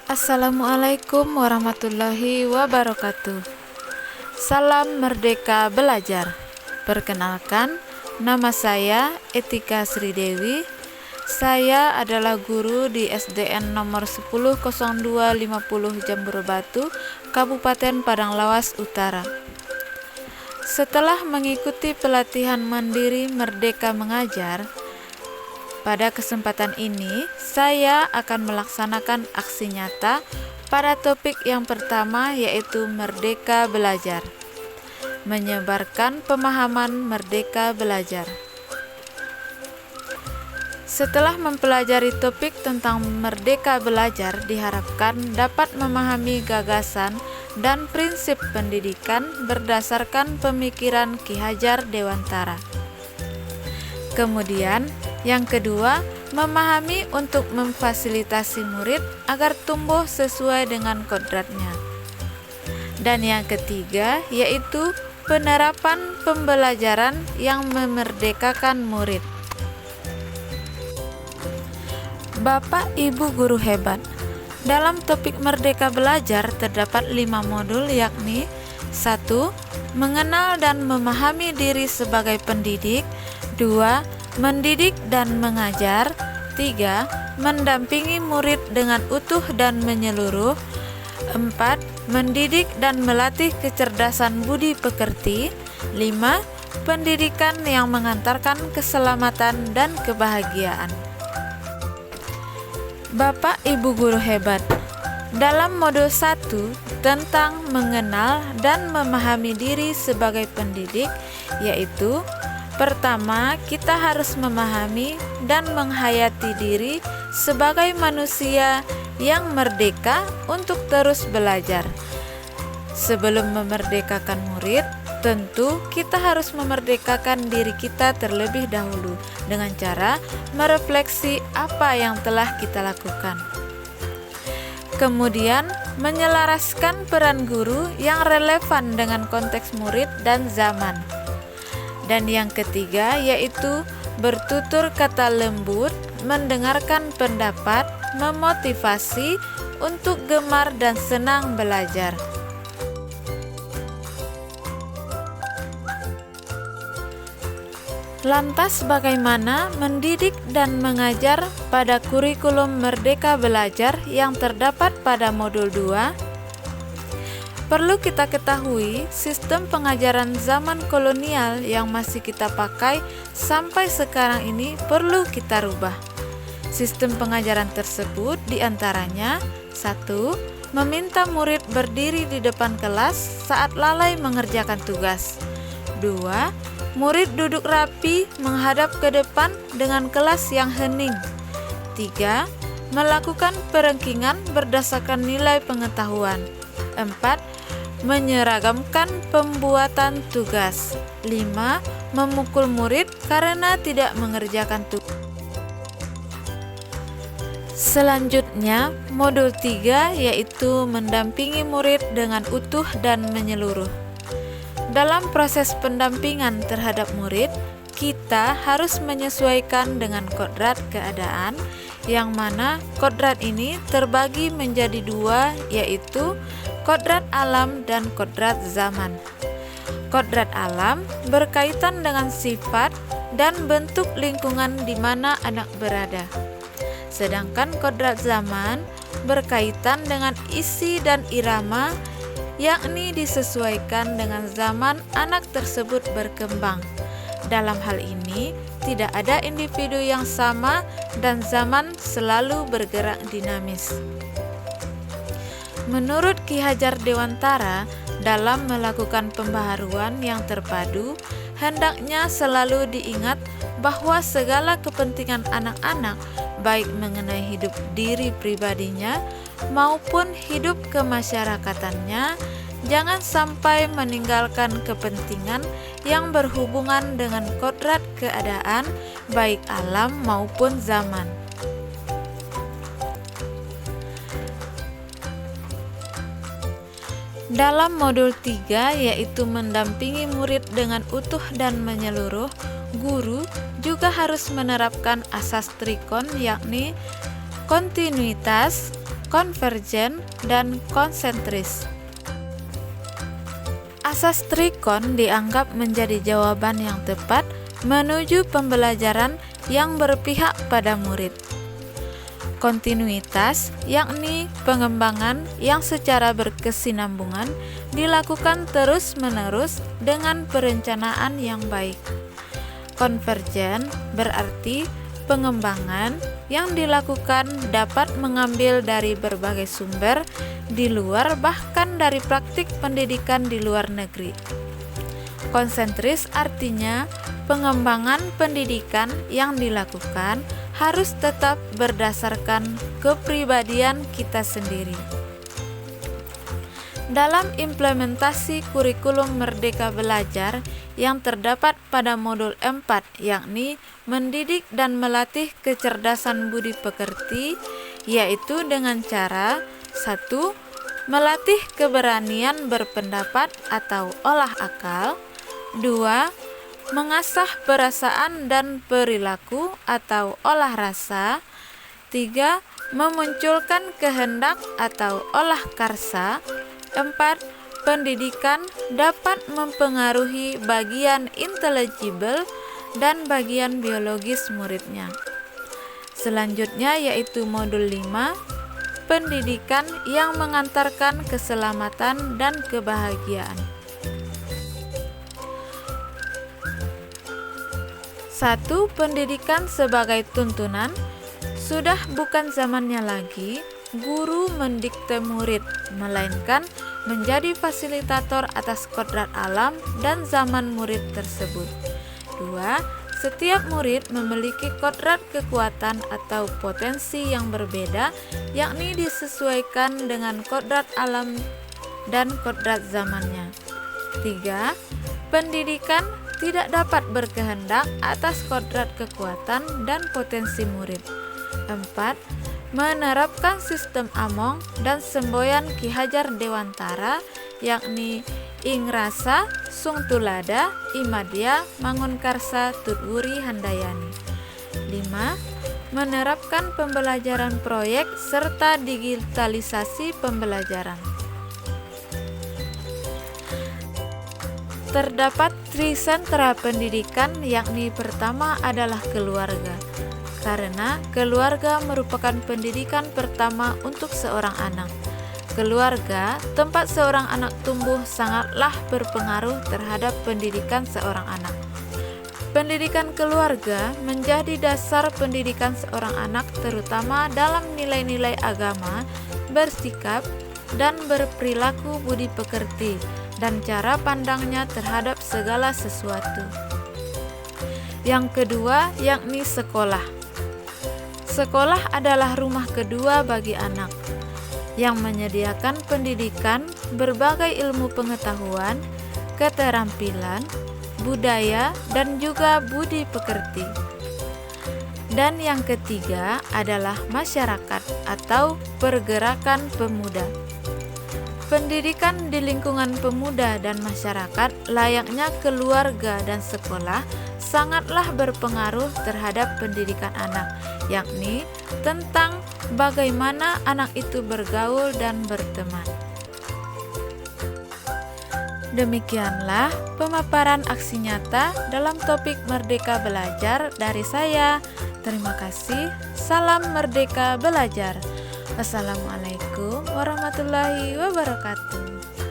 Assalamualaikum warahmatullahi wabarakatuh. Salam Merdeka Belajar. Perkenalkan, nama saya Etika Sri Dewi. Saya adalah guru di SDN nomor 100250 Jamburu Batu, Kabupaten Padang Lawas Utara. Setelah mengikuti pelatihan mandiri Merdeka Mengajar, pada kesempatan ini, saya akan melaksanakan aksi nyata pada topik yang pertama, yaitu Merdeka Belajar. Menyebarkan pemahaman Merdeka Belajar. Setelah mempelajari topik tentang Merdeka Belajar, diharapkan dapat memahami gagasan dan prinsip pendidikan berdasarkan pemikiran Ki Hajar Dewantara. Kemudian, yang kedua, memahami untuk memfasilitasi murid agar tumbuh sesuai dengan kodratnya. Dan yang ketiga, yaitu penerapan pembelajaran yang memerdekakan murid. Bapak Ibu guru hebat, dalam topik Merdeka Belajar terdapat 5 modul, yakni 1. Mengenal dan memahami diri sebagai pendidik. 2. Mendidik dan mengajar. 3. Mendampingi murid dengan utuh dan menyeluruh. 4. Mendidik dan melatih kecerdasan budi pekerti. 5. Pendidikan yang mengantarkan keselamatan dan kebahagiaan. Bapak Ibu guru hebat, dalam modul 1 tentang mengenal dan memahami diri sebagai pendidik, yaitu pertama, kita harus memahami dan menghayati diri sebagai manusia yang merdeka untuk terus belajar. Sebelum memerdekakan murid, tentu kita harus memerdekakan diri kita terlebih dahulu dengan cara merefleksi apa yang telah kita lakukan. Kemudian, menyelaraskan peran guru yang relevan dengan konteks murid dan zaman. Dan yang ketiga, yaitu bertutur kata lembut, mendengarkan pendapat, memotivasi untuk gemar dan senang belajar. Lantas bagaimana mendidik dan mengajar pada kurikulum Merdeka Belajar yang terdapat pada modul 2? Perlu kita ketahui, sistem pengajaran zaman kolonial yang masih kita pakai sampai sekarang ini perlu kita rubah. Sistem pengajaran tersebut diantaranya 1. Meminta murid berdiri di depan kelas saat lalai mengerjakan tugas. 2. Murid duduk rapi menghadap ke depan dengan kelas yang hening. 3. Melakukan perengkingan berdasarkan nilai pengetahuan. 4. Menyeragamkan pembuatan tugas. 5. Memukul murid karena tidak mengerjakan tugas. Selanjutnya, modul 3 yaitu mendampingi murid dengan utuh dan menyeluruh. Dalam proses pendampingan terhadap murid, kita harus menyesuaikan dengan kodrat keadaan, yang mana kodrat ini terbagi menjadi 2, yaitu kodrat alam dan kodrat zaman. Kodrat alam berkaitan dengan sifat dan bentuk lingkungan di mana anak berada. Sedangkan kodrat zaman berkaitan dengan isi dan irama, yakni disesuaikan dengan zaman anak tersebut berkembang. Dalam hal ini, tidak ada individu yang sama dan zaman selalu bergerak dinamis. Menurut Ki Hajar Dewantara, dalam melakukan pembaharuan yang terpadu, hendaknya selalu diingat bahwa segala kepentingan anak-anak, baik mengenai hidup diri pribadinya maupun hidup kemasyarakatannya, jangan sampai meninggalkan kepentingan yang berhubungan dengan kodrat keadaan, baik alam maupun zaman. Dalam modul 3, yaitu mendampingi murid dengan utuh dan menyeluruh, guru juga harus menerapkan asas trikon, yakni kontinuitas, konvergen, dan konsentris. Asas trikon dianggap menjadi jawaban yang tepat menuju pembelajaran yang berpihak pada murid. Kontinuitas, yakni pengembangan yang secara berkesinambungan dilakukan terus-menerus dengan perencanaan yang baik. Konvergen berarti pengembangan yang dilakukan dapat mengambil dari berbagai sumber di luar bahkan dari praktik pendidikan di luar negeri. Konsentris artinya pengembangan pendidikan yang dilakukan harus tetap berdasarkan kepribadian kita sendiri. Dalam implementasi kurikulum Merdeka Belajar yang terdapat pada modul 4, yakni mendidik dan melatih kecerdasan budi pekerti, yaitu dengan cara 1. Melatih keberanian berpendapat atau olah akal. 2. Mengasah perasaan dan perilaku atau olah rasa. 3. Memunculkan kehendak atau olah karsa. 4. Pendidikan dapat mempengaruhi bagian intelligible dan bagian biologis muridnya. Selanjutnya yaitu modul 5, pendidikan yang mengantarkan keselamatan dan kebahagiaan. 1. Pendidikan sebagai tuntunan. Sudah bukan zamannya lagi guru mendikte murid, melainkan menjadi fasilitator atas kodrat alam dan zaman murid tersebut. 2. Setiap murid memiliki kodrat kekuatan atau potensi yang berbeda, yakni disesuaikan dengan kodrat alam dan kodrat zamannya. 3. Pendidikan tidak dapat berkehendak atas kodrat kekuatan dan potensi murid. 4. Menerapkan sistem Among dan semboyan Ki Hajar Dewantara, yakni Ing Rasa, Sung Tulada, Imadya, Mangunkarsa, Tutwuri Handayani. 5. Menerapkan pembelajaran proyek serta digitalisasi pembelajaran. Terdapat trisentra pendidikan, yakni pertama adalah keluarga, karena keluarga merupakan pendidikan pertama untuk seorang anak. Keluarga, tempat seorang anak tumbuh, sangatlah berpengaruh terhadap pendidikan seorang anak. Pendidikan keluarga menjadi dasar pendidikan seorang anak, terutama dalam nilai-nilai agama, bersikap, dan berperilaku budi pekerti, dan cara pandangnya terhadap segala sesuatu. Yang kedua, yakni sekolah. Sekolah adalah rumah kedua bagi anak, yang menyediakan pendidikan berbagai ilmu pengetahuan, keterampilan, budaya, dan juga budi pekerti. Dan yang ketiga adalah masyarakat atau pergerakan pemuda. Pendidikan di lingkungan pemuda dan masyarakat, layaknya keluarga dan sekolah, sangatlah berpengaruh terhadap pendidikan anak, yakni tentang bagaimana anak itu bergaul dan berteman. Demikianlah pemaparan aksi nyata dalam topik Merdeka Belajar dari saya. Terima kasih. Salam Merdeka Belajar. Wassalamualaikum warahmatullahi wabarakatuh.